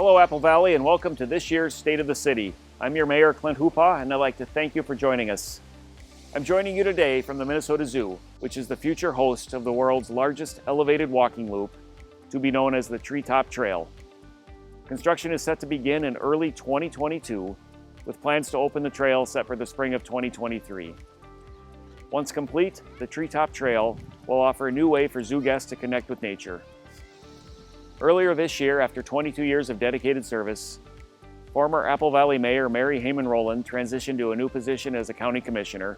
Hello, Apple Valley, and welcome to this year's State of the City. I'm your Mayor, Clint Hoopaw, and I'd like to thank you for joining us. I'm joining you today from the Minnesota Zoo, which is the future host of the world's largest elevated walking loop, to be known as the Treetop Trail. Construction is set to begin in early 2022, with plans to open the trail set for the spring of 2023. Once complete, the Treetop Trail will offer a new way for zoo guests to connect with nature. Earlier this year, after 22 years of dedicated service, former Apple Valley Mayor Mary Heyman Rowland transitioned to a new position as a county commissioner,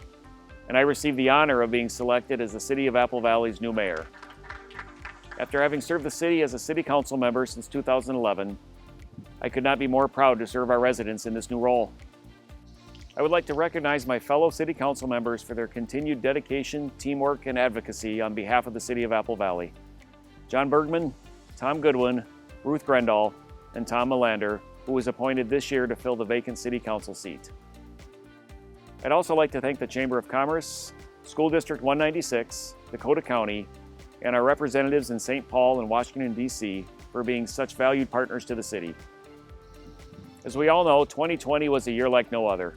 and I received the honor of being selected as the City of Apple Valley's new mayor. After having served the city as a city council member since 2011, I could not be more proud to serve our residents in this new role. I would like to recognize my fellow city council members for their continued dedication, teamwork, and advocacy on behalf of the City of Apple Valley. John Bergman, Tom Goodwin, Ruth Grendall, and Tom Melander, who was appointed this year to fill the vacant city council seat. I'd also like to thank the Chamber of Commerce, School District 196, Dakota County, and our representatives in St. Paul and Washington, D.C. for being such valued partners to the city. As we all know, 2020 was a year like no other.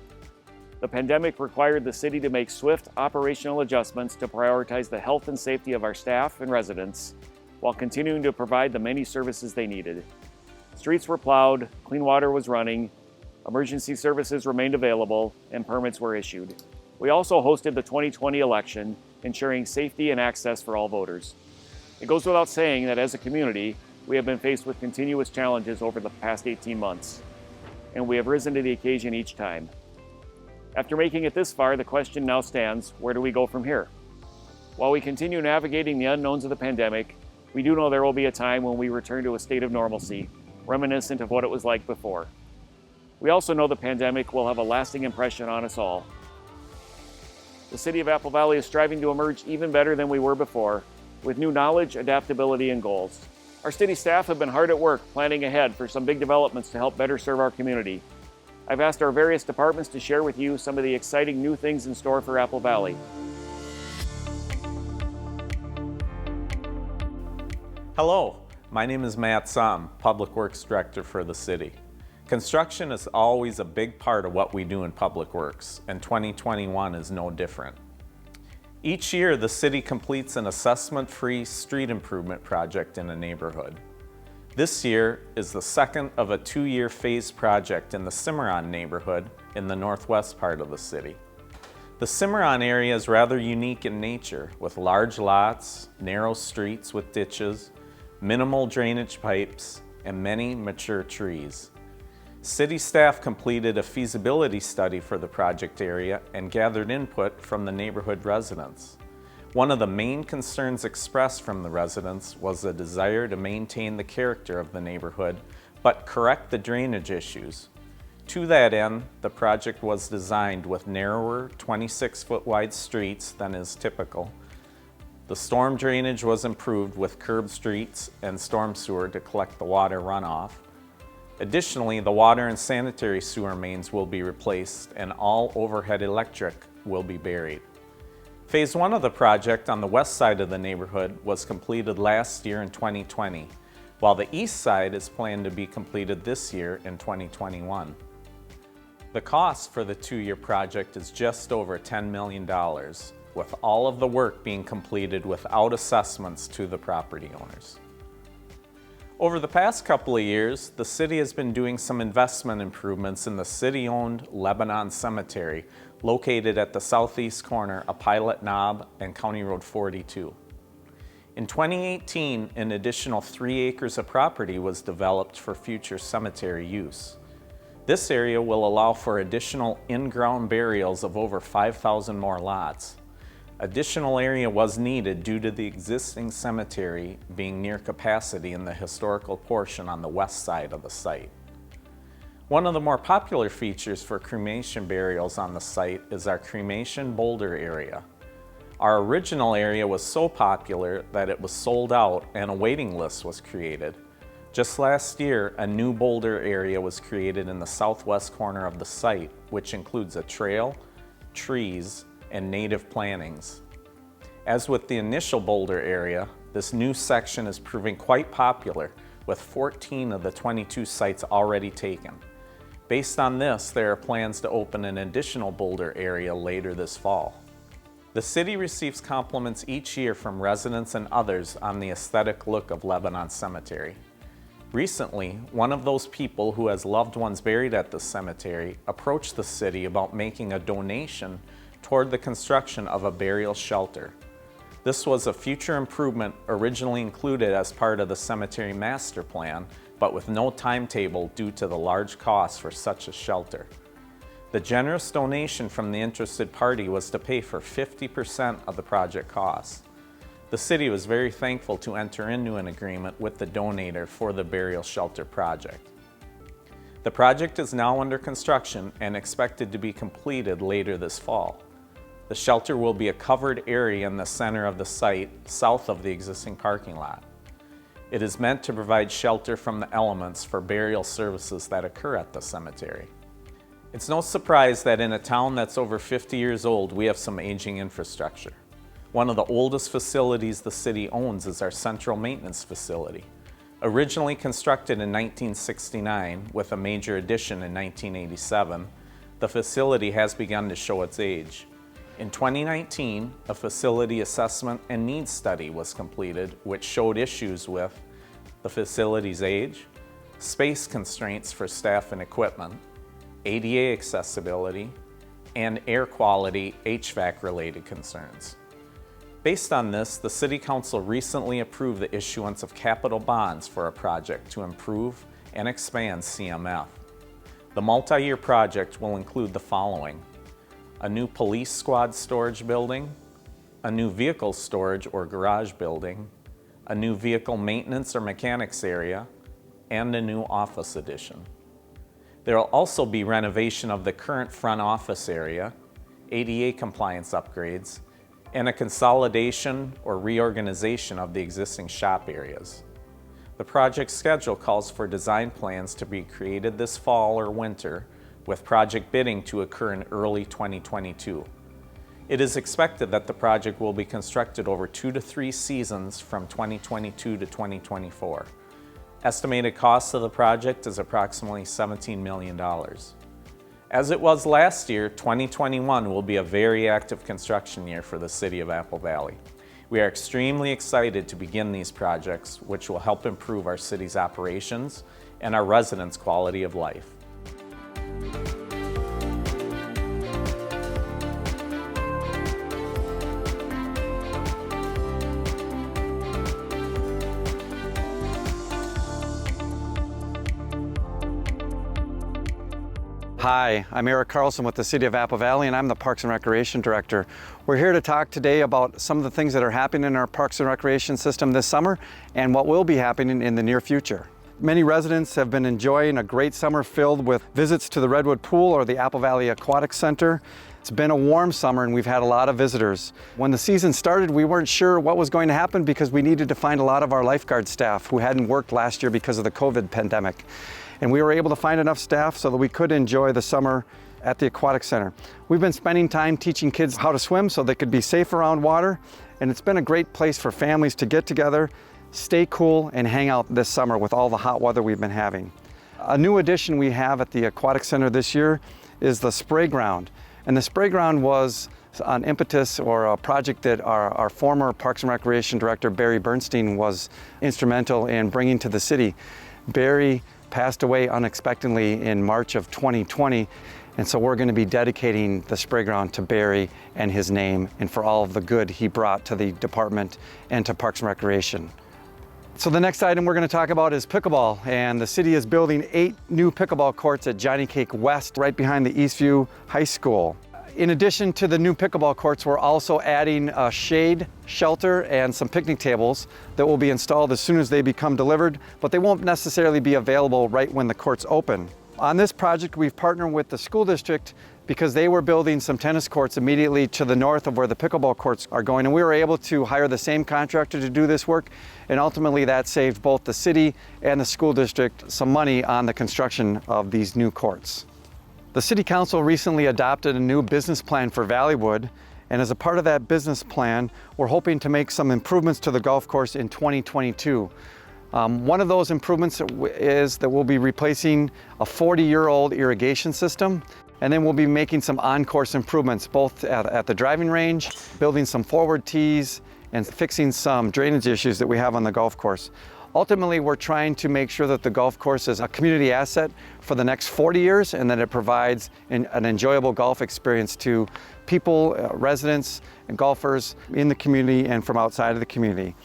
The pandemic required the city to make swift operational adjustments to prioritize the health and safety of our staff and residents, while continuing to provide the many services they needed. Streets were plowed, clean water was running, emergency services remained available, and permits were issued. We also hosted the 2020 election, ensuring safety and access for all voters. It goes without saying that as a community, we have been faced with continuous challenges over the past 18 months, and we have risen to the occasion each time. After making it this far, the question now stands, where do we go from here? While we continue navigating the unknowns of the pandemic, we do know there will be a time when we return to a state of normalcy, reminiscent of what it was like before. We also know the pandemic will have a lasting impression on us all. The City of Apple Valley is striving to emerge even better than we were before, with new knowledge, adaptability, and goals. Our city staff have been hard at work planning ahead for some big developments to help better serve our community. I've asked our various departments to share with you some of the exciting new things in store for Apple Valley. Hello, my name is Matt Somm, Public Works Director for the city. Construction is always a big part of what we do in Public Works, and 2021 is no different. Each year, the city completes an assessment-free street improvement project in a neighborhood. This year is the second of a 2-year phased project in the Cimarron neighborhood in the northwest part of the city. The Cimarron area is rather unique in nature, with large lots, narrow streets with ditches, minimal drainage pipes, and many mature trees. City staff completed a feasibility study for the project area and gathered input from the neighborhood residents. One of the main concerns expressed from the residents was the desire to maintain the character of the neighborhood, but correct the drainage issues. To that end, the project was designed with narrower 26-foot wide streets than is typical. The storm drainage was improved with curb streets and storm sewer to collect the water runoff. Additionally, the water and sanitary sewer mains will be replaced and all overhead electric will be buried. Phase 1 of the project on the west side of the neighborhood was completed last year in 2020, while the east side is planned to be completed this year in 2021. The cost for the 2-year project is just over $10 million, with all of the work being completed without assessments to the property owners. Over the past couple of years, the city has been doing some investment improvements in the city-owned Lebanon Cemetery, located at the southeast corner of Pilot Knob and County Road 42. In 2018, an additional 3 acres of property was developed for future cemetery use. This area will allow for additional in-ground burials of over 5,000 more lots. Additional area was needed due to the existing cemetery being near capacity in the historical portion on the west side of the site. One of the more popular features for cremation burials on the site is our cremation boulder area. Our original area was so popular that it was sold out and a waiting list was created. Just last year, a new boulder area was created in the southwest corner of the site, which includes a trail, trees, and native plantings. As with the initial boulder area, this new section is proving quite popular, with 14 of the 22 sites already taken. Based on this, there are plans to open an additional boulder area later this fall. The city receives compliments each year from residents and others on the aesthetic look of Lebanon Cemetery. Recently, one of those people who has loved ones buried at the cemetery approached the city about making a donation toward the construction of a burial shelter. This was a future improvement originally included as part of the cemetery master plan, but with no timetable due to the large cost for such a shelter. The generous donation from the interested party was to pay for 50% of the project costs. The city was very thankful to enter into an agreement with the donator for the burial shelter project. The project is now under construction and expected to be completed later this fall. The shelter will be a covered area in the center of the site, south of the existing parking lot. It is meant to provide shelter from the elements for burial services that occur at the cemetery. It's no surprise that in a town that's over 50 years old, we have some aging infrastructure. One of the oldest facilities the city owns is our central maintenance facility. Originally constructed in 1969 with a major addition in 1987, the facility has begun to show its age. In 2019, a facility assessment and needs study was completed, which showed issues with the facility's age, space constraints for staff and equipment, ADA accessibility, and air quality HVAC-related concerns. Based on this, the City Council recently approved the issuance of capital bonds for a project to improve and expand CMF. The multi-year project will include the following: a new police squad storage building, a new vehicle storage or garage building, a new vehicle maintenance or mechanics area, and a new office addition. There will also be renovation of the current front office area, ADA compliance upgrades, and a consolidation or reorganization of the existing shop areas. The project schedule calls for design plans to be created this fall or winter, with project bidding to occur in early 2022. It is expected that the project will be constructed over 2 to 3 seasons from 2022 to 2024. Estimated cost of the project is approximately $17 million. As it was last year, 2021 will be a very active construction year for the City of Apple Valley. We are extremely excited to begin these projects, which will help improve our city's operations and our residents' quality of life. Hi, I'm Eric Carlson with the City of Apple Valley, and I'm the Parks and Recreation Director. We're here to talk today about some of the things that are happening in our Parks and Recreation system this summer and what will be happening in the near future. Many residents have been enjoying a great summer filled with visits to the Redwood Pool or the Apple Valley Aquatic Center. It's been a warm summer and we've had a lot of visitors. When the season started, we weren't sure what was going to happen because we needed to find a lot of our lifeguard staff who hadn't worked last year because of the COVID pandemic. And we were able to find enough staff so that we could enjoy the summer at the Aquatic Center. We've been spending time teaching kids how to swim so they could be safe around water, and it's been a great place for families to get together, stay cool, and hang out this summer with all the hot weather we've been having. A new addition we have at the Aquatic Center this year is the spray ground. And the spray ground was an impetus or a project that our former Parks and Recreation Director, Barry Bernstein, was instrumental in bringing to the city. Barry passed away unexpectedly in March of 2020, and so we're going to be dedicating the spray ground to Barry and his name and for all of the good he brought to the department and to Parks and Recreation. So the next item we're going to talk about is pickleball, and the city is building 8 new pickleball courts at Johnny Cake West right behind the Eastview High School. In addition to the new pickleball courts, we're also adding a shade shelter and some picnic tables that will be installed as soon as they become delivered, but they won't necessarily be available right when the courts open. On this project, we've partnered with the school district because they were building some tennis courts immediately to the north of where the pickleball courts are going, and we were able to hire the same contractor to do this work, and ultimately that saved both the city and the school district some money on the construction of these new courts. The City Council recently adopted a new business plan for Valleywood, and as a part of that business plan, we're hoping to make some improvements to the golf course in 2022. One of those improvements is that we'll be replacing a 40-year-old irrigation system, and then we'll be making some on-course improvements, both at the driving range, building some forward tees, and fixing some drainage issues that we have on the golf course. Ultimately, we're trying to make sure that the golf course is a community asset for the next 40 years and that it provides an enjoyable golf experience to people, residents, and golfers in the community and from outside of the community.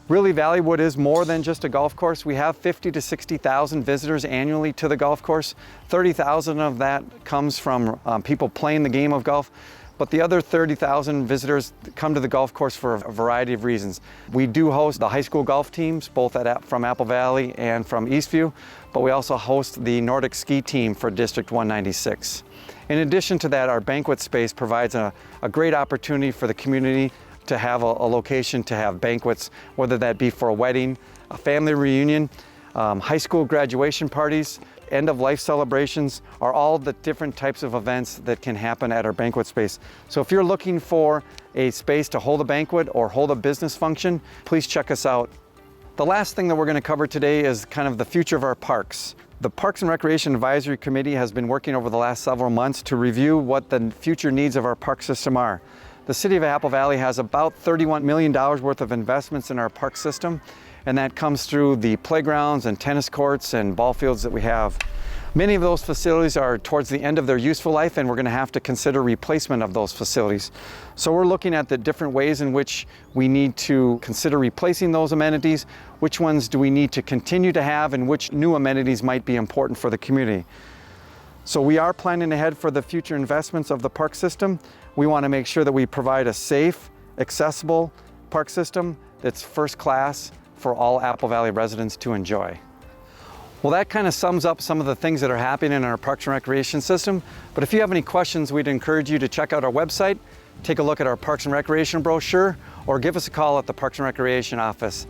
Really, Valleywood is more than just a golf course. We have 50 to 60,000 visitors annually to the golf course. 30,000 of that comes from people playing the game of golf. But the other 30,000 visitors come to the golf course for a variety of reasons. We do host the high school golf teams, both from Apple Valley and from Eastview, but we also host the Nordic ski team for District 196. In addition to that, our banquet space provides a great opportunity for the community to have a location to have banquets, whether that be for a wedding, a family reunion, high school graduation parties, end-of-life celebrations, are all the different types of events that can happen at our banquet space. So if you're looking for a space to hold a banquet or hold a business function, please check us out. The last thing that we're going to cover today is kind of the future of our parks. The Parks and Recreation Advisory Committee has been working over the last several months to review what the future needs of our park system are. The City of Apple Valley has about $31 million worth of investments in our park system, and that comes through the playgrounds and tennis courts and ball fields that we have. Many of those facilities are towards the end of their useful life, and we're going to have to consider replacement of those facilities. So we're looking at the different ways in which we need to consider replacing those amenities, which ones do we need to continue to have, and which new amenities might be important for the community. So we are planning ahead for the future investments of the park system. We want to make sure that we provide a safe, accessible park system that's first class for all Apple Valley residents to enjoy. Well, that kind of sums up some of the things that are happening in our Parks and Recreation system. But if you have any questions, we'd encourage you to check out our website, take a look at our Parks and Recreation brochure, or give us a call at the Parks and Recreation office.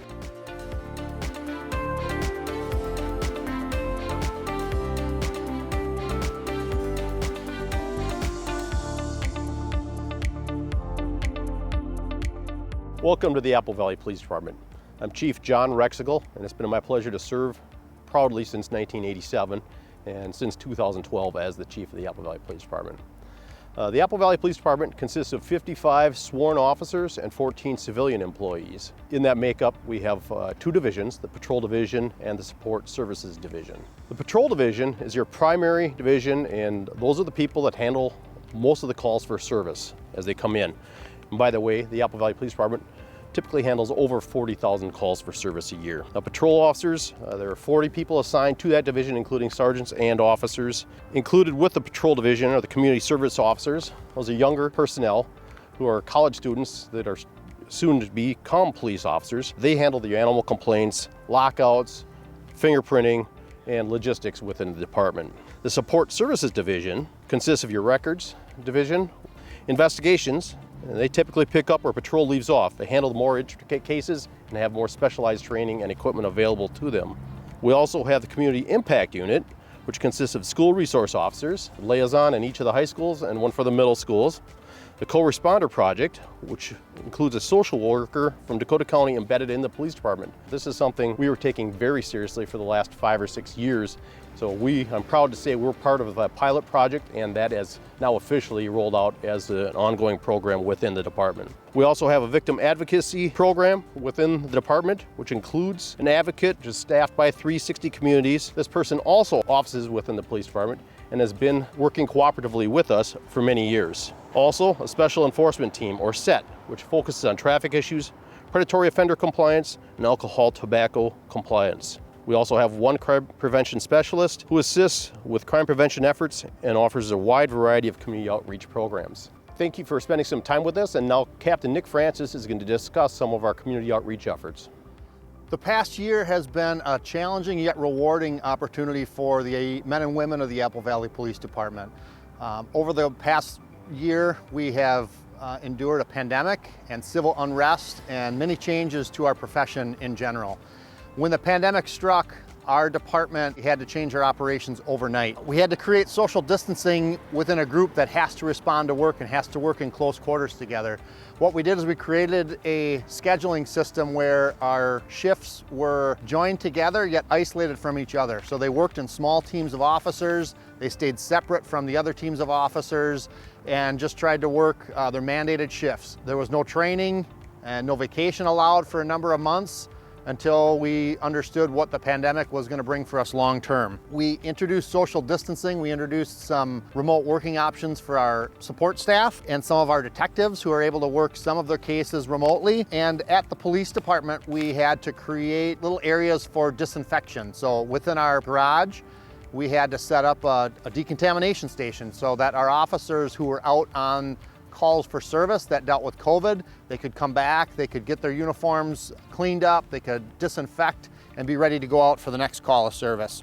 Welcome to the Apple Valley Police Department. I'm Chief John Rexigal, and it's been my pleasure to serve proudly since 1987 and since 2012 as the Chief of the Apple Valley Police Department. The Apple Valley Police Department consists of 55 sworn officers and 14 civilian employees. In that makeup, we have two divisions, the Patrol Division and the Support Services Division. The Patrol Division is your primary division, and those are the people that handle most of the calls for service as they come in. And by the way, the Apple Valley Police Department typically handles over 40,000 calls for service a year. Now, patrol officers, there are 40 people assigned to that division, including sergeants and officers. Included with the patrol division are the community service officers. Those are younger personnel who are college students that are soon to become police officers. They handle the animal complaints, lockouts, fingerprinting, and logistics within the department. The support services division consists of your records division, investigations, and they typically pick up where patrol leaves off. They handle the more intricate cases and have more specialized training and equipment available to them. We also have the Community Impact Unit, which consists of school resource officers, a liaison in each of the high schools and one for the middle schools. The Co-Responder Project, which includes a social worker from Dakota County embedded in the police department. This is something we were taking very seriously for the last 5 or 6 years. So I'm proud to say we're part of the pilot project, and that is now officially rolled out as an ongoing program within the department. We also have a victim advocacy program within the department, which includes an advocate, which is staffed by 360 communities. This person also offices within the police department and has been working cooperatively with us for many years. Also, a special enforcement team, or SET, which focuses on traffic issues, predatory offender compliance, and alcohol tobacco compliance. We also have one crime prevention specialist who assists with crime prevention efforts and offers a wide variety of community outreach programs. Thank you for spending some time with us, and now Captain Nick Francis is going to discuss some of our community outreach efforts. The past year has been a challenging yet rewarding opportunity for the men and women of the Apple Valley Police Department. Over the past year, we have endured a pandemic and civil unrest and many changes to our profession in general. When the pandemic struck, our department had to change our operations overnight. We had to create social distancing within a group that has to respond to work and has to work in close quarters together. What we did is we created a scheduling system where our shifts were joined together yet isolated from each other. So they worked in small teams of officers, they stayed separate from the other teams of officers, and just tried to work their mandated shifts. There was no training and no vacation allowed for a number of months until we understood what the pandemic was going to bring for us long term. We introduced social distancing, we introduced some remote working options for our support staff and some of our detectives who are able to work some of their cases remotely. And at the police department, we had to create little areas for disinfection. So within our garage, we had to set up a decontamination station so that our officers who were out on calls for service that dealt with COVID, they could come back, they could get their uniforms cleaned up, they could disinfect and be ready to go out for the next call of service.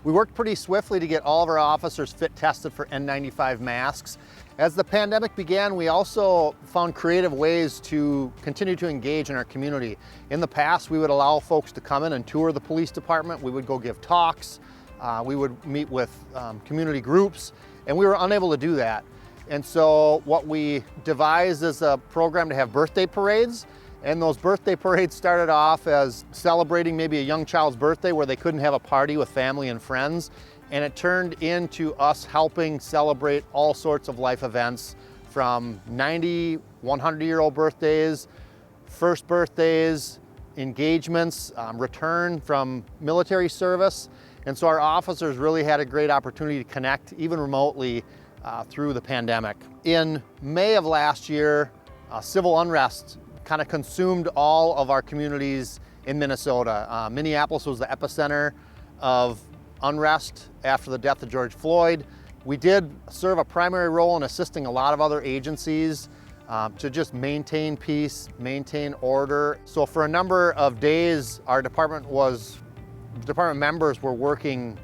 We worked pretty swiftly to get all of our officers fit tested for N95 masks. As the pandemic began, we also found creative ways to continue to engage in our community. In the past, we would allow folks to come in and tour the police department. We would go give talks. We would meet with community groups, and we were unable to do that. And so what we devised is a program to have birthday parades. And those birthday parades started off as celebrating maybe a young child's birthday where they couldn't have a party with family and friends. And it turned into us helping celebrate all sorts of life events, from 90, 100-year-old birthdays, first birthdays, engagements, return from military service. And so our officers really had a great opportunity to connect, even remotely, through the pandemic. In May of last year, civil unrest kind of consumed all of our communities in Minnesota. Minneapolis was the epicenter of unrest after the death of George Floyd. We did serve a primary role in assisting a lot of other agencies to just maintain peace, maintain order. So for a number of days, our department members were working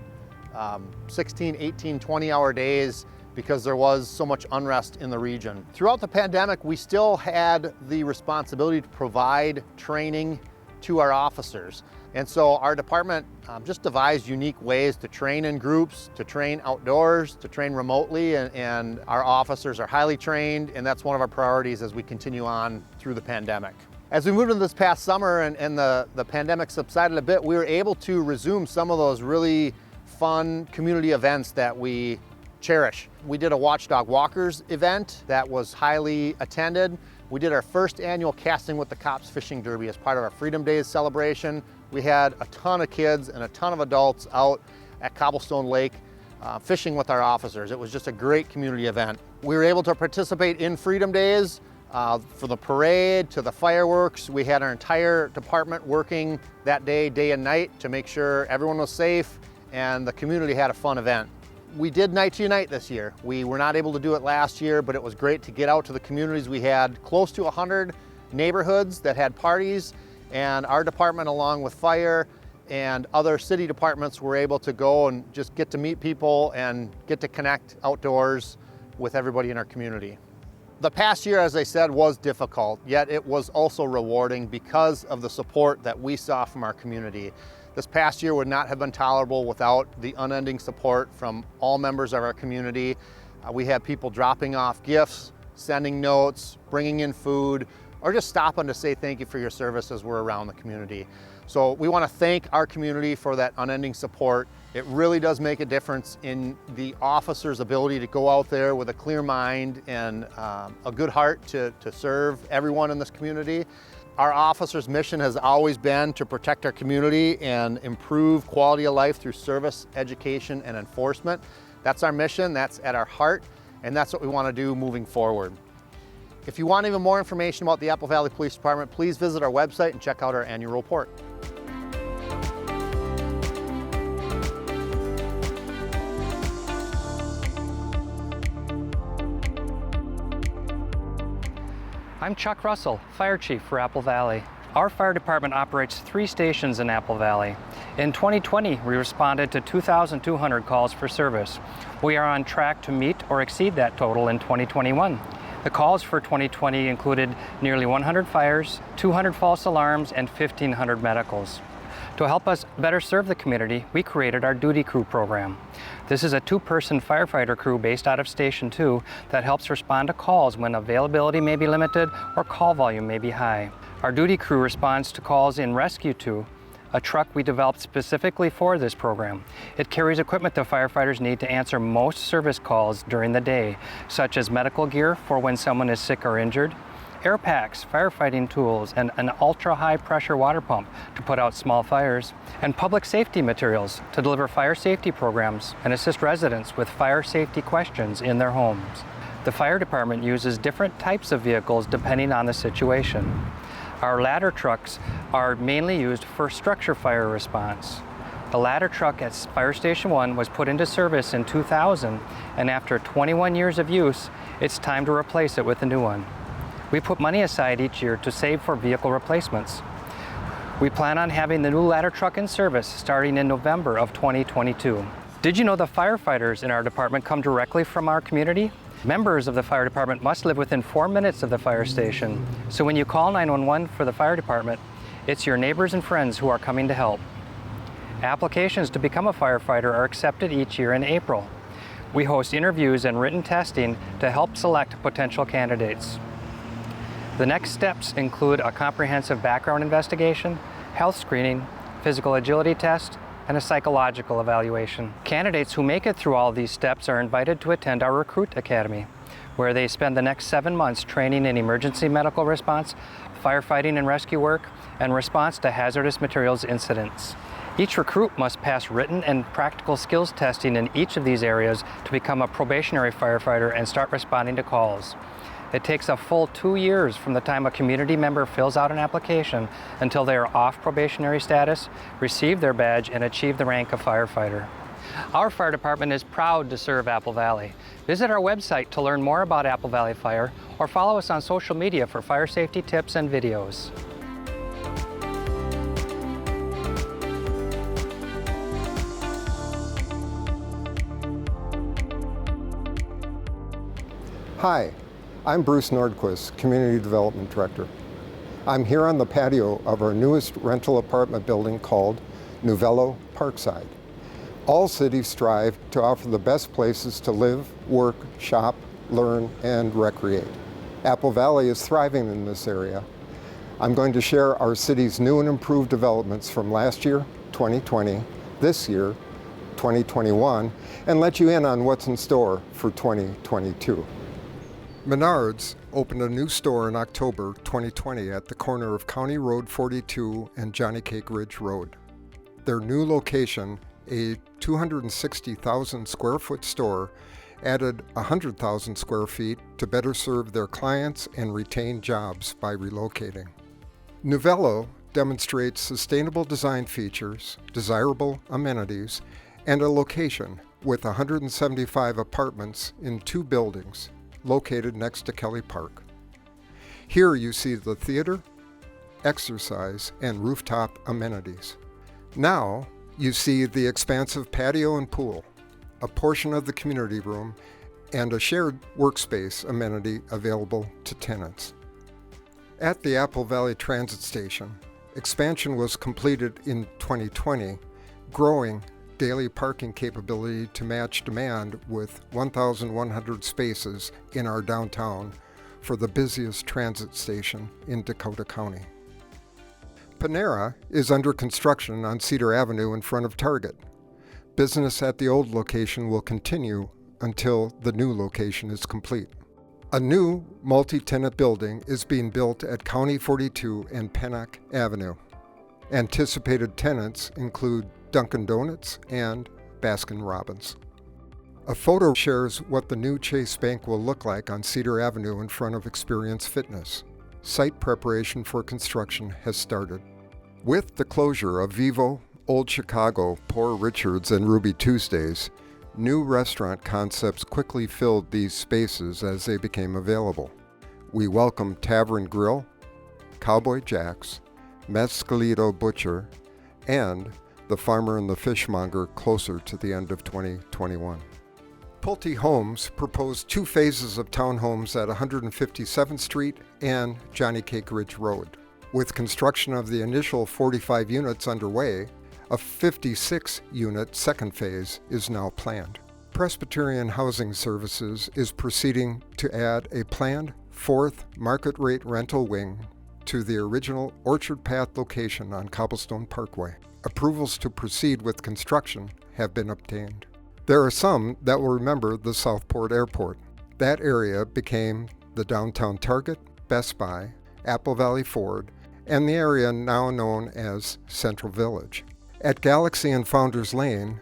16, 18, 20-hour days because there was so much unrest in the region. Throughout the pandemic, we still had the responsibility to provide training to our officers. And so our department just devised unique ways to train in groups, to train outdoors, to train remotely, and our officers are highly trained, and that's one of our priorities as we continue on through the pandemic. As we moved into this past summer and the pandemic subsided a bit, we were able to resume some of those really fun community events that we cherish. We did a Watchdog Walkers event that was highly attended. We did our first annual Casting with the Cops Fishing Derby as part of our Freedom Days celebration. We had a ton of kids and a ton of adults out at Cobblestone Lake fishing with our officers. It was just a great community event. We were able to participate in Freedom Days for the parade to the fireworks. We had our entire department working that day and night, to make sure everyone was safe and the community had a fun event. We did Night to Unite this year. We were not able to do it last year, but it was great to get out to the communities. We had close to 100 neighborhoods that had parties, and our department, along with fire and other city departments, were able to go and just get to meet people and get to connect outdoors with everybody in our community. The past year, as I said, was difficult, yet it was also rewarding because of the support that we saw from our community. This past year would not have been tolerable without the unending support from all members of our community. We had people dropping off gifts, sending notes, bringing in food, or just stopping to say thank you for your service as we're around the community. So we want to thank our community for that unending support. It really does make a difference in the officers' ability to go out there with a clear mind and a good heart to serve everyone in this community. Our officers' mission has always been to protect our community and improve quality of life through service, education, and enforcement. That's our mission, that's at our heart, and that's what we want to do moving forward. If you want even more information about the Apple Valley Police Department, please visit our website and check out our annual report. I'm Chuck Russell, Fire Chief for Apple Valley. Our fire department operates 3 stations in Apple Valley. In 2020, we responded to 2,200 calls for service. We are on track to meet or exceed that total in 2021. The calls for 2020 included nearly 100 fires, 200 false alarms, and 1,500 medicals. To help us better serve the community, we created our Duty Crew program. This is a two-person firefighter crew based out of Station 2 that helps respond to calls when availability may be limited or call volume may be high. Our Duty Crew responds to calls in Rescue 2, a truck we developed specifically for this program. It carries equipment that firefighters need to answer most service calls during the day, such as medical gear for when someone is sick or injured, air packs, firefighting tools, and an ultra-high pressure water pump to put out small fires, and public safety materials to deliver fire safety programs and assist residents with fire safety questions in their homes. The fire department uses different types of vehicles depending on the situation. Our ladder trucks are mainly used for structure fire response. The ladder truck at Fire Station 1 was put into service in 2000, and after 21 years of use, it's time to replace it with a new one. We put money aside each year to save for vehicle replacements. We plan on having the new ladder truck in service starting in November of 2022. Did you know the firefighters in our department come directly from our community? Members of the fire department must live within 4 minutes of the fire station. So when you call 911 for the fire department, it's your neighbors and friends who are coming to help. Applications to become a firefighter are accepted each year in April. We host interviews and written testing to help select potential candidates. The next steps include a comprehensive background investigation, health screening, physical agility test, and a psychological evaluation. Candidates who make it through all these steps are invited to attend our Recruit Academy, where they spend the next 7 months training in emergency medical response, firefighting and rescue work, and response to hazardous materials incidents. Each recruit must pass written and practical skills testing in each of these areas to become a probationary firefighter and start responding to calls. It takes a full 2 years from the time a community member fills out an application until they are off probationary status, receive their badge, and achieve the rank of firefighter. Our fire department is proud to serve Apple Valley. Visit our website to learn more about Apple Valley Fire or follow us on social media for fire safety tips and videos. Hi, I'm Bruce Nordquist, Community Development Director. I'm here on the patio of our newest rental apartment building called Novello Parkside. All cities strive to offer the best places to live, work, shop, learn, and recreate. Apple Valley is thriving in this area. I'm going to share our city's new and improved developments from last year, 2020, this year, 2021, and let you in on what's in store for 2022. Menards opened a new store in October 2020 at the corner of County Road 42 and Johnny Cake Ridge Road. Their new location, a 260,000 square foot store, added 100,000 square feet to better serve their clients and retain jobs by relocating. Novello demonstrates sustainable design features, desirable amenities, and a location with 175 apartments in 2 buildings located next to Kelly Park. Here you see the theater, exercise, and rooftop amenities. Now you see the expansive patio and pool, a portion of the community room, and a shared workspace amenity available to tenants. At the Apple Valley Transit Station, expansion was completed in 2020, growing daily parking capability to match demand with 1,100 spaces in our downtown for the busiest transit station in Dakota County. Panera is under construction on Cedar Avenue in front of Target. Business at the old location will continue until the new location is complete. A new multi-tenant building is being built at County 42 and Pennock Avenue. Anticipated tenants include Dunkin' Donuts and Baskin-Robbins. A photo shares what the new Chase Bank will look like on Cedar Avenue in front of Experience Fitness. Site preparation for construction has started. With the closure of Vivo, Old Chicago, Poor Richards, and Ruby Tuesdays, new restaurant concepts quickly filled these spaces as they became available. We welcome Tavern Grill, Cowboy Jack's, Mescalito Butcher, and the Farmer and the Fishmonger closer to the end of 2021. Pulte Homes proposed 2 phases of townhomes at 157th Street and Johnny Cake Ridge Road. With construction of the initial 45 units underway, a 56-unit second phase is now planned. Presbyterian Housing Services is proceeding to add a planned fourth market-rate rental wing to the original Orchard Path location on Cobblestone Parkway. Approvals to proceed with construction have been obtained. There are some that will remember the Southport Airport. That area became the downtown Target, Best Buy, Apple Valley Ford, and the area now known as Central Village. At Galaxy and Founders Lane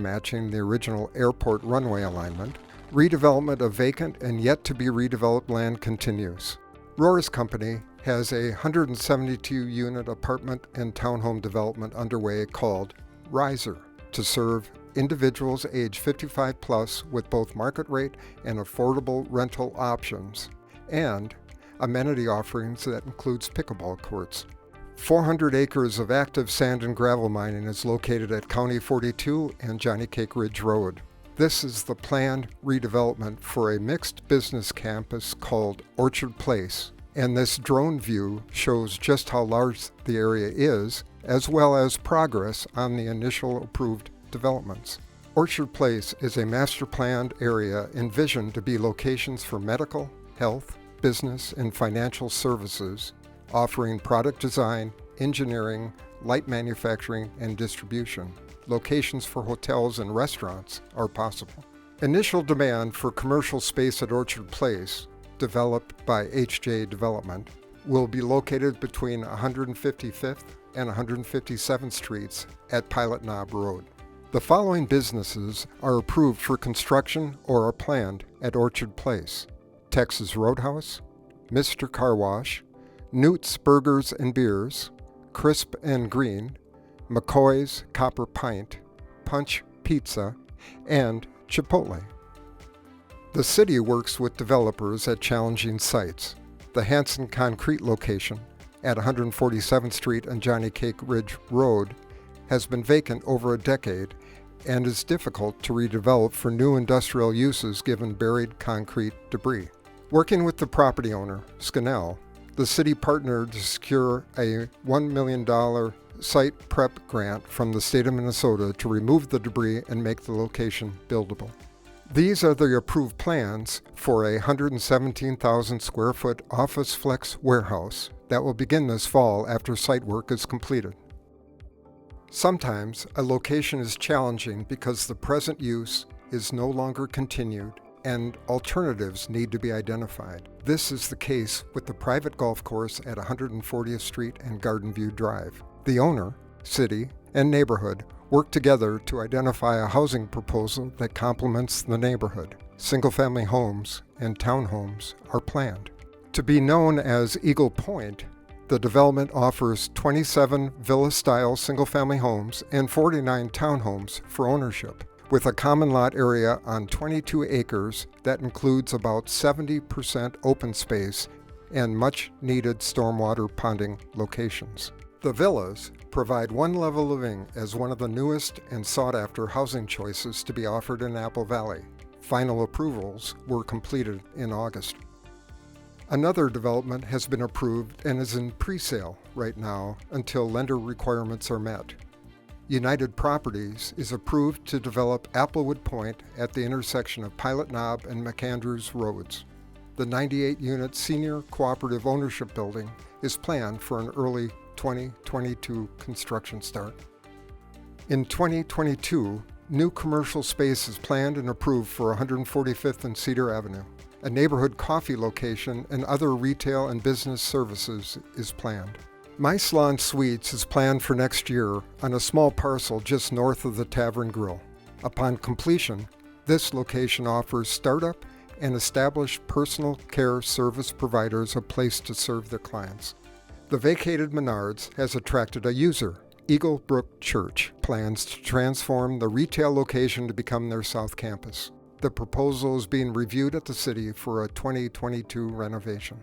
matching the original airport runway alignment, redevelopment of vacant and yet to be redeveloped land continues. Rohr's Company has a 172-unit apartment and townhome development underway called Riser to serve individuals age 55 plus with both market rate and affordable rental options, and amenity offerings that includes pickleball courts. 400 acres of active sand and gravel mining is located at County 42 and Johnny Cake Ridge Road. This is the planned redevelopment for a mixed business campus called Orchard Place, and this drone view shows just how large the area is, as well as progress on the initial approved developments. Orchard Place is a master planned area envisioned to be locations for medical, health, business, and financial services, offering product design, engineering, light manufacturing, and distribution. Locations for hotels and restaurants are possible. Initial demand for commercial space at Orchard Place, developed by HJ Development, will be located between 155th and 157th Streets at Pilot Knob Road. The following businesses are approved for construction or are planned at Orchard Place: Texas Roadhouse, Mr. Car Wash, Newt's Burgers and Beers, Crisp and Green, McCoy's Copper Pint, Punch Pizza, and Chipotle. The city works with developers at challenging sites. The Hanson Concrete location at 147th Street and Johnny Cake Ridge Road has been vacant over a decade and is difficult to redevelop for new industrial uses given buried concrete debris. Working with the property owner, Scannell, the city partnered to secure a $1 million site prep grant from the state of Minnesota to remove the debris and make the location buildable. These are the approved plans for a 117,000 square foot office flex warehouse that will begin this fall after site work is completed. Sometimes a location is challenging because the present use is no longer continued and alternatives need to be identified. This is the case with the private golf course at 140th Street and Garden View Drive. The owner, city, and neighborhood work together to identify a housing proposal that complements the neighborhood. Single-family homes and townhomes are planned. To be known as Eagle Point, the development offers 27 villa-style single-family homes and 49 townhomes for ownership, with a common lot area on 22 acres that includes about 70% open space and much-needed stormwater ponding locations. The villas provide one-level living as one of the newest and sought-after housing choices to be offered in Apple Valley. Final approvals were completed in August. Another development has been approved and is in pre-sale right now until lender requirements are met. United Properties is approved to develop Applewood Point at the intersection of Pilot Knob and McAndrews Roads. The 98-unit senior cooperative ownership building is planned for an early 2022 construction start. In 2022, new commercial space is planned and approved for 145th and Cedar Avenue. A neighborhood coffee location and other retail and business services is planned. My Salon Suites is planned for next year on a small parcel just north of the Tavern Grill. Upon completion, this location offers startup and established personal care service providers a place to serve their clients. The vacated Menards has attracted a user. Eagle Brook Church plans to transform the retail location to become their south campus. The proposal is being reviewed at the city for a 2022 renovation.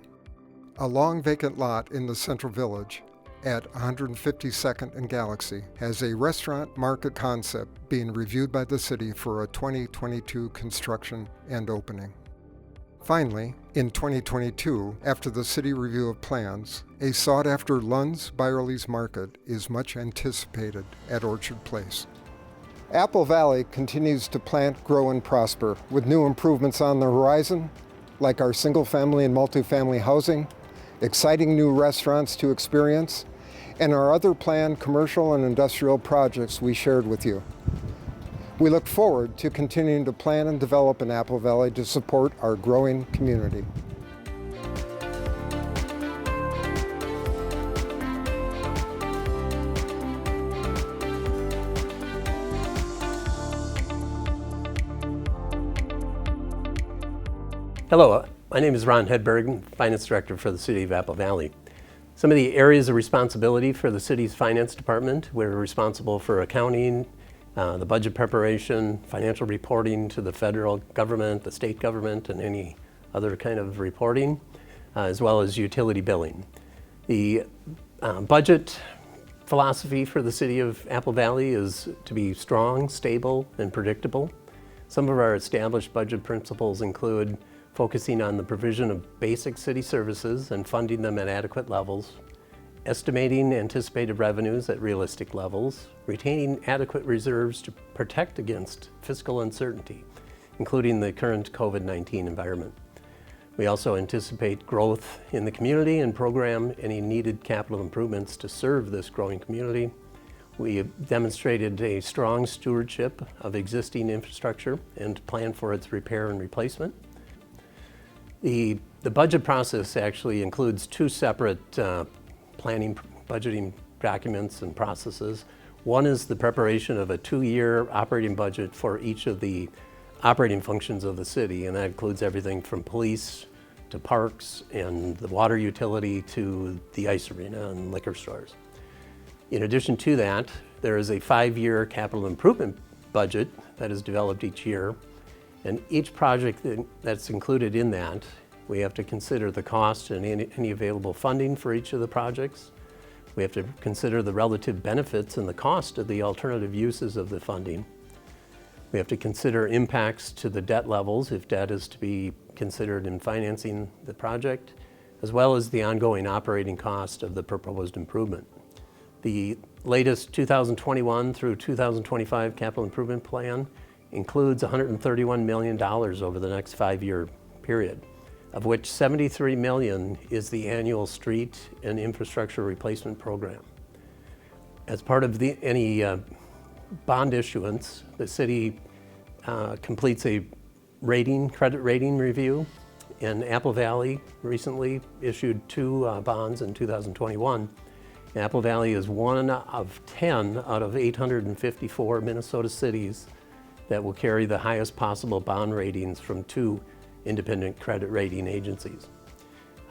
A long vacant lot in the Central Village at 152nd and Galaxy has a restaurant market concept being reviewed by the city for a 2022 construction and opening. Finally, in 2022, after the city review of plans, a sought-after Lund's Byerly's Market is much anticipated at Orchard Place. Apple Valley continues to plant, grow, and prosper with new improvements on the horizon, like our single-family and multifamily housing, exciting new restaurants to experience, and our other planned commercial and industrial projects we shared with you. We look forward to continuing to plan and develop in Apple Valley to support our growing community. Hello, my name is Ron Hedberg, Finance Director for the City of Apple Valley. Some of the areas of responsibility for the city's finance department: we're responsible for accounting, the budget preparation, financial reporting to the federal government, the state government, and any other kind of reporting, as well as utility billing. The budget philosophy for the City of Apple Valley is to be strong, stable, and predictable. Some of our established budget principles include focusing on the provision of basic city services and funding them at adequate levels, estimating anticipated revenues at realistic levels, retaining adequate reserves to protect against fiscal uncertainty, including the current COVID-19 environment. We also anticipate growth in the community and program any needed capital improvements to serve this growing community. We have demonstrated a strong stewardship of existing infrastructure and plan for its repair and replacement. The budget process actually includes two separate planning, budgeting documents and processes. One is the preparation of a 2-year operating budget for each of the operating functions of the city, and that includes everything from police to parks and the water utility to the ice arena and liquor stores. In addition to that, there is a 5-year capital improvement budget that is developed each year, and each project that's included in that, we have to consider the cost and any available funding for each of the projects. We have to consider the relative benefits and the cost of the alternative uses of the funding. We have to consider impacts to the debt levels if debt is to be considered in financing the project, as well as the ongoing operating cost of the proposed improvement. The latest 2021 through 2025 capital improvement plan includes $131 million over the next 5-year period, of which $73 million is the annual street and infrastructure replacement program. As part of any bond issuance, the city completes a credit rating review, and Apple Valley recently issued 2 bonds in 2021. Apple Valley is one of 10 out of 854 Minnesota cities that will carry the highest possible bond ratings from 2 independent credit rating agencies.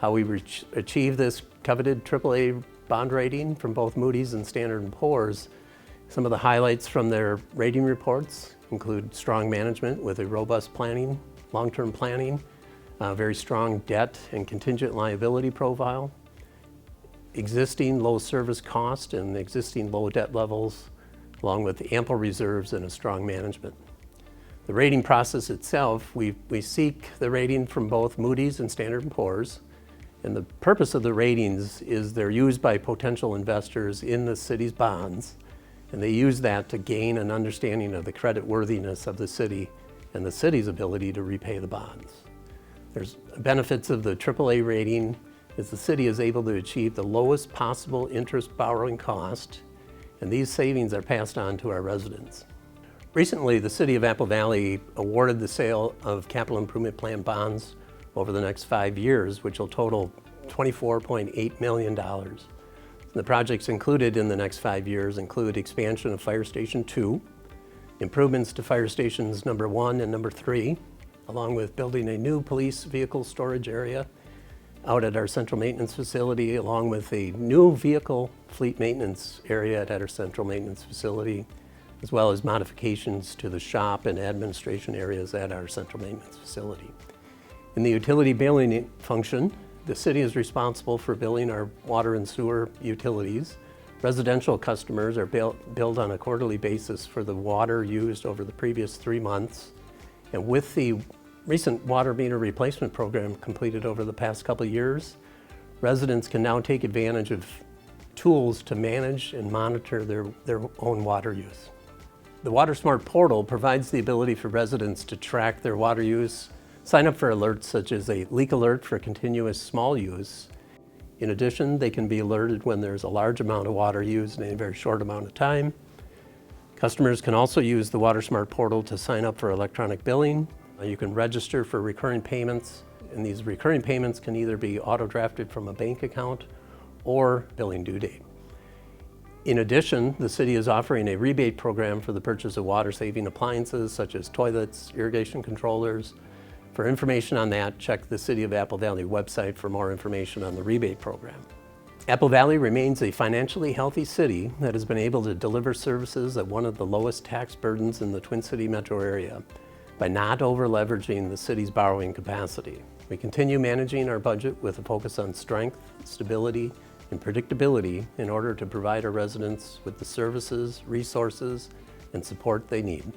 How we achieve this coveted AAA bond rating from both Moody's and Standard & Poor's: some of the highlights from their rating reports include strong management with a robust planning, long-term planning, very strong debt and contingent liability profile, existing low service cost and existing low debt levels, along with ample reserves and a strong management. The rating process itself, we seek the rating from both Moody's and Standard & Poor's, and the purpose of the ratings is they're used by potential investors in the city's bonds, and they use that to gain an understanding of the credit worthiness of the city and the city's ability to repay the bonds. There's benefits of the AAA rating is the city is able to achieve the lowest possible interest borrowing cost, and these savings are passed on to our residents. Recently, the City of Apple Valley awarded the sale of capital improvement plan bonds over the next 5 years, which will total $24.8 million. The projects included in the next 5 years include expansion of Fire Station 2, improvements to Fire Stations number 1 and number 3, along with building a new police vehicle storage area out at our central maintenance facility, along with a new vehicle fleet maintenance area at our central maintenance facility, as well as modifications to the shop and administration areas at our central maintenance facility. In the utility billing function, the city is responsible for billing our water and sewer utilities. Residential customers are billed on a quarterly basis for the water used over the previous 3 months. And with the recent water meter replacement program completed over the past couple of years, residents can now take advantage of tools to manage and monitor their own water use. The WaterSmart portal provides the ability for residents to track their water use, sign up for alerts such as a leak alert for continuous small use. In addition, they can be alerted when there's a large amount of water used in a very short amount of time. Customers can also use the WaterSmart portal to sign up for electronic billing. You can register for recurring payments, and these recurring payments can either be auto-drafted from a bank account or billing due date. In addition, the city is offering a rebate program for the purchase of water-saving appliances such as toilets, irrigation controllers. For information on that, check the City of Apple Valley website for more information on the rebate program. Apple Valley remains a financially healthy city that has been able to deliver services at one of the lowest tax burdens in the Twin City metro area by not over-leveraging the city's borrowing capacity. We continue managing our budget with a focus on strength, stability, and predictability in order to provide our residents with the services, resources, and support they need.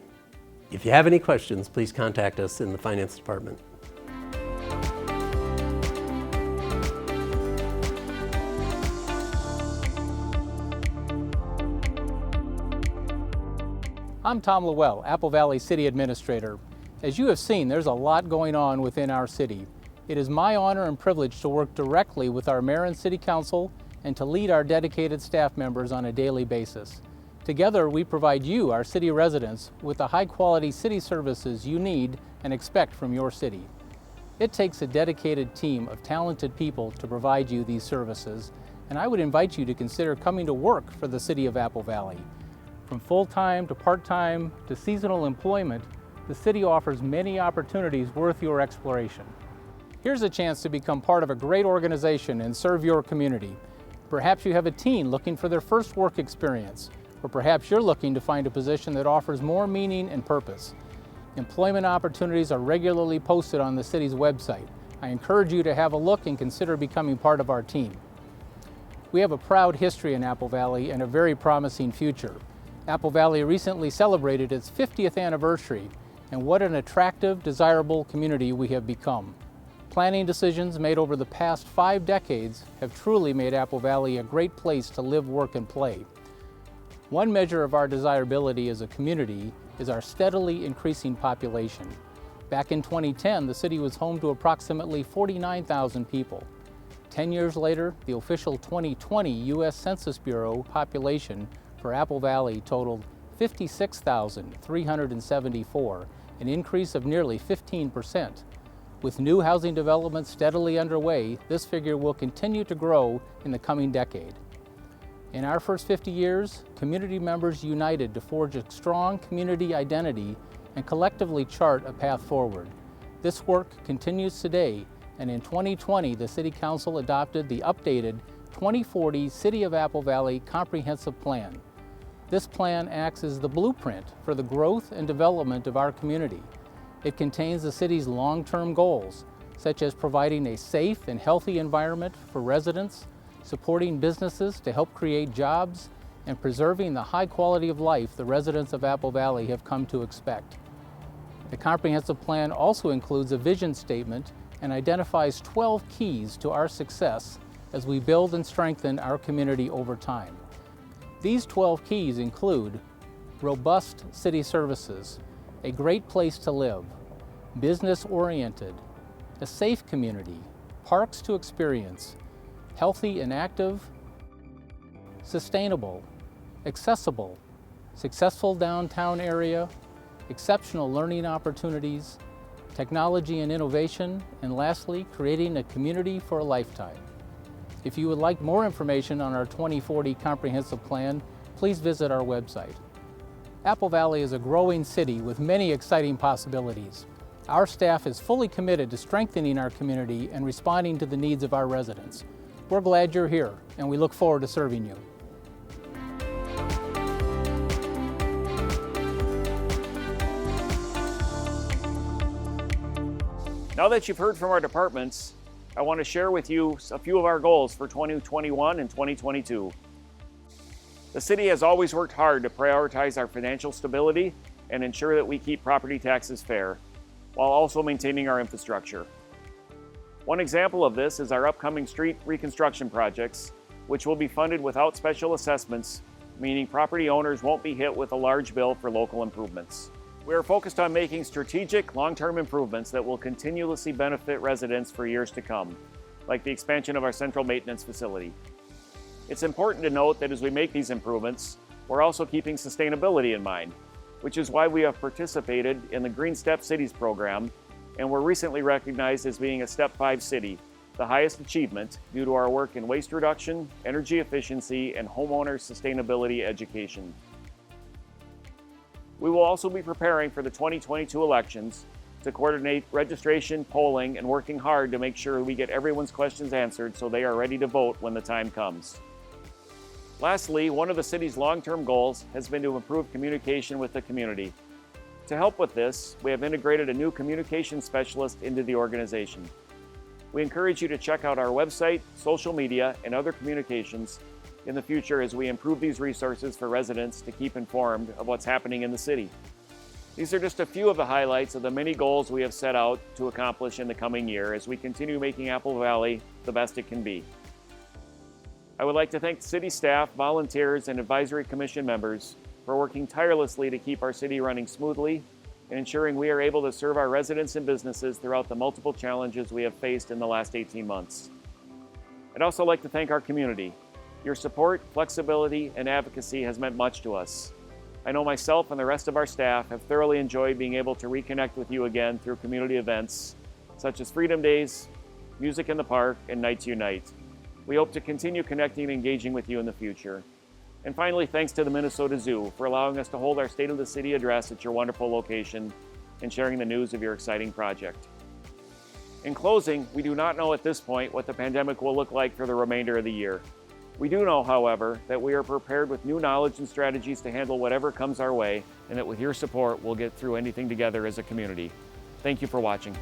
If you have any questions, please contact us in the Finance Department. I'm Tom Lowell, Apple Valley City Administrator. As you have seen, there's a lot going on within our city. It is my honor and privilege to work directly with our Mayor and City Council and to lead our dedicated staff members on a daily basis. Together, we provide you, our city residents, with the high-quality city services you need and expect from your city. It takes a dedicated team of talented people to provide you these services, and I would invite you to consider coming to work for the City of Apple Valley. From full-time to part-time to seasonal employment, the city offers many opportunities worth your exploration. Here's a chance to become part of a great organization and serve your community. Perhaps you have a teen looking for their first work experience, or perhaps you're looking to find a position that offers more meaning and purpose. Employment opportunities are regularly posted on the city's website. I encourage you to have a look and consider becoming part of our team. We have a proud history in Apple Valley and a very promising future. Apple Valley recently celebrated its 50th anniversary, and what an attractive, desirable community we have become. Planning decisions made over the past 5 decades have truly made Apple Valley a great place to live, work, and play. One measure of our desirability as a community is our steadily increasing population. Back in 2010, the city was home to approximately 49,000 people. 10 years later, the official 2020 U.S. Census Bureau population for Apple Valley totaled 56,374, an increase of nearly 15%. With new housing development steadily underway, this figure will continue to grow in the coming decade. In our first 50 years, community members united to forge a strong community identity and collectively chart a path forward. This work continues today, and in 2020, the City Council adopted the updated 2040 City of Apple Valley Comprehensive Plan. This plan acts as the blueprint for the growth and development of our community. It contains the city's long-term goals, such as providing a safe and healthy environment for residents, supporting businesses to help create jobs, and preserving the high quality of life the residents of Apple Valley have come to expect. The comprehensive plan also includes a vision statement and identifies 12 keys to our success as we build and strengthen our community over time. These 12 keys include robust city services, a great place to live, business-oriented, a safe community, parks to experience, healthy and active, sustainable, accessible, successful downtown area, exceptional learning opportunities, technology and innovation, and lastly, creating a community for a lifetime. If you would like more information on our 2040 Comprehensive Plan, please visit our website. Apple Valley is a growing city with many exciting possibilities. Our staff is fully committed to strengthening our community and responding to the needs of our residents. We're glad you're here, and we look forward to serving you. Now that you've heard from our departments, I want to share with you a few of our goals for 2021 and 2022. The city has always worked hard to prioritize our financial stability and ensure that we keep property taxes fair. while also maintaining our infrastructure. One example of this is our upcoming street reconstruction projects, which will be funded without special assessments, meaning property owners won't be hit with a large bill for local improvements. We are focused on making strategic, long-term improvements that will continuously benefit residents for years to come, like the expansion of our central maintenance facility. It's important to note that as we make these improvements, we're also keeping sustainability in mind, which is why we have participated in the Green Step Cities program, and were recently recognized as being a Step 5 city, the highest achievement due to our work in waste reduction, energy efficiency, and homeowner sustainability education. We will also be preparing for the 2022 elections to coordinate registration, polling, and working hard to make sure we get everyone's questions answered so they are ready to vote when the time comes. Lastly, one of the city's long-term goals has been to improve communication with the community. To help with this, we have integrated a new communication specialist into the organization. We encourage you to check out our website, social media, and other communications in the future as we improve these resources for residents to keep informed of what's happening in the city. These are just a few of the highlights of the many goals we have set out to accomplish in the coming year as we continue making Apple Valley the best it can be. I would like to thank the city staff, volunteers, and advisory commission members for working tirelessly to keep our city running smoothly and ensuring we are able to serve our residents and businesses throughout the multiple challenges we have faced in the last 18 months. I'd also like to thank our community. Your support, flexibility, and advocacy has meant much to us. I know myself and the rest of our staff have thoroughly enjoyed being able to reconnect with you again through community events such as Freedom Days, Music in the Park, and Nights Unite. We hope to continue connecting and engaging with you in the future. And finally, thanks to the Minnesota Zoo for allowing us to hold our State of the City address at your wonderful location and sharing the news of your exciting project. In closing, we do not know at this point what the pandemic will look like for the remainder of the year. We do know, however, that we are prepared with new knowledge and strategies to handle whatever comes our way, and that with your support, we'll get through anything together as a community. Thank you for watching.